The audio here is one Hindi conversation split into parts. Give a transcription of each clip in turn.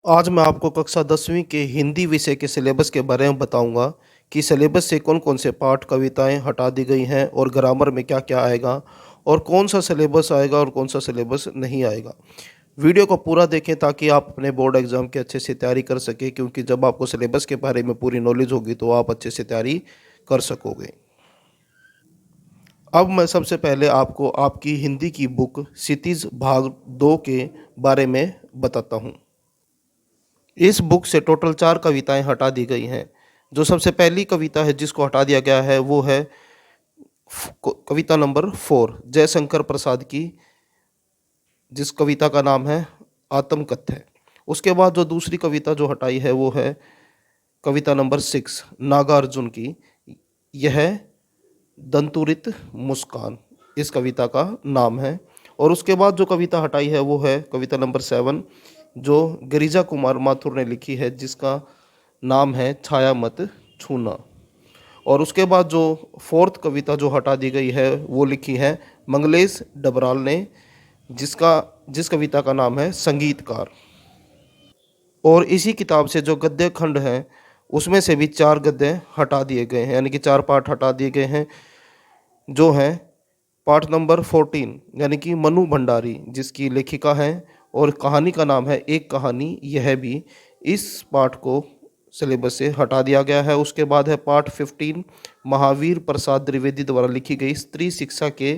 आज मैं आपको कक्षा 10वीं के हिंदी विषय के सिलेबस के बारे में बताऊंगा कि सिलेबस से कौन कौन से पाठ कविताएं हटा दी गई हैं और ग्रामर में क्या क्या आएगा और कौन सा सिलेबस आएगा और कौन सा सिलेबस नहीं आएगा। वीडियो को पूरा देखें ताकि आप अपने बोर्ड एग्ज़ाम की अच्छे से तैयारी कर सकें, क्योंकि जब आपको सिलेबस के बारे में पूरी नॉलेज होगी तो आप अच्छे से तैयारी कर सकोगे। अब मैं सबसे पहले आपको आपकी हिंदी की बुक क्षितिज भाग 2 के बारे में बताता हूँ। इस बुक से टोटल 4 कविताएं हटा दी गई हैं। जो सबसे पहली कविता है जिसको हटा दिया गया है वो है कविता नंबर 4 जयशंकर प्रसाद की, जिस कविता का नाम है आत्मकथ्य। उसके बाद जो दूसरी कविता जो हटाई है वो है कविता नंबर 6 नागार्जुन की, यह दंतुरित मुस्कान इस कविता का नाम है। और उसके बाद जो कविता हटाई है वो है कविता नंबर 7 जो गिरिजा कुमार माथुर ने लिखी है, जिसका नाम है छाया मत छूना। और उसके बाद जो फोर्थ कविता जो हटा दी गई है वो लिखी है मंगलेश डबराल ने, जिस कविता का नाम है संगीतकार। और इसी किताब से जो गद्य खंड है उसमें से भी 4 गद्य हटा दिए गए हैं, यानी कि 4 पाठ हटा दिए गए हैं, जो हैं पाठ नंबर 14 यानी कि मनु भंडारी जिसकी लेखिका है, और कहानी का नाम है एक कहानी, यह भी इस पाठ को सिलेबस से हटा दिया गया है। उसके बाद है पाठ 15 महावीर प्रसाद द्विवेदी द्वारा लिखी गई स्त्री शिक्षा के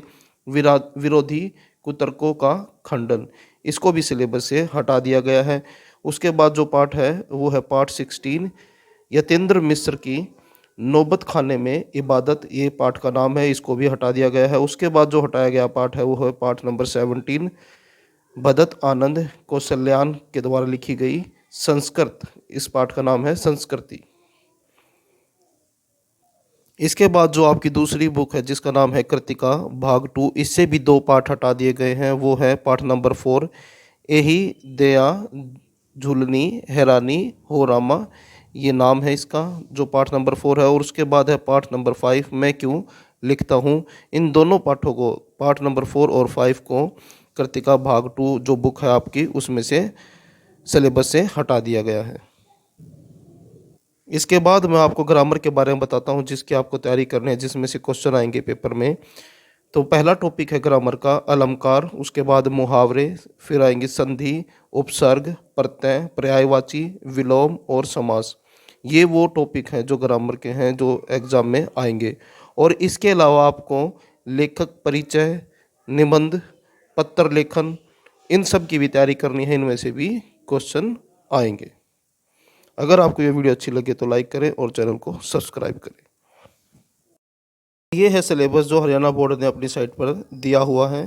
विरोधी कुतर्कों का खंडन, इसको भी सिलेबस से हटा दिया गया है। उसके बाद जो पाठ है वो है पाठ 16 यतेंद्र मिश्र की नौबत खाने में इबादत, ये पाठ का नाम है, इसको भी हटा दिया गया है। उसके बाद जो हटाया गया पाठ है वो है पाठ नंबर 17 भदत आनंद कौशल्यान के द्वारा लिखी गई संस्कृत, इस पाठ का नाम है संस्कृति। इसके बाद जो आपकी दूसरी बुक है जिसका नाम है कृतिका भाग 2, इससे भी 2 पाठ हटा दिए गए हैं। वो है पाठ नंबर 4 एही दया झुलनी हैरानी हो रामा, ये नाम है इसका, जो पाठ नंबर 4 है। और उसके बाद है पाठ नंबर 5 मैं क्यों लिखता हूँ। इन दोनों पाठों को, पाठ नंबर 4 और 5 को कृतिका भाग 2 जो बुक है आपकी उसमें से सिलेबस से हटा दिया गया है। इसके बाद मैं आपको ग्रामर के बारे में बताता हूँ जिसकी आपको तैयारी करनी है, जिसमें से क्वेश्चन आएंगे पेपर में। तो पहला टॉपिक है ग्रामर का अलंकार, उसके बाद मुहावरे, फिर आएंगे संधि, उपसर्ग, प्रत्यय, पर्यायवाची, विलोम और समास। ये वो टॉपिक हैं जो ग्रामर के हैं जो एग्जाम में आएंगे। और इसके अलावा आपको लेखक परिचय, निबंध, पत्र लेखन, इन सब की भी तैयारी करनी है, इनमें से भी क्वेश्चन आएंगे। अगर आपको ये वीडियो अच्छी लगे तो लाइक करें और चैनल को सब्सक्राइब करें। ये है सिलेबस जो हरियाणा बोर्ड ने अपनी साइट पर दिया हुआ है।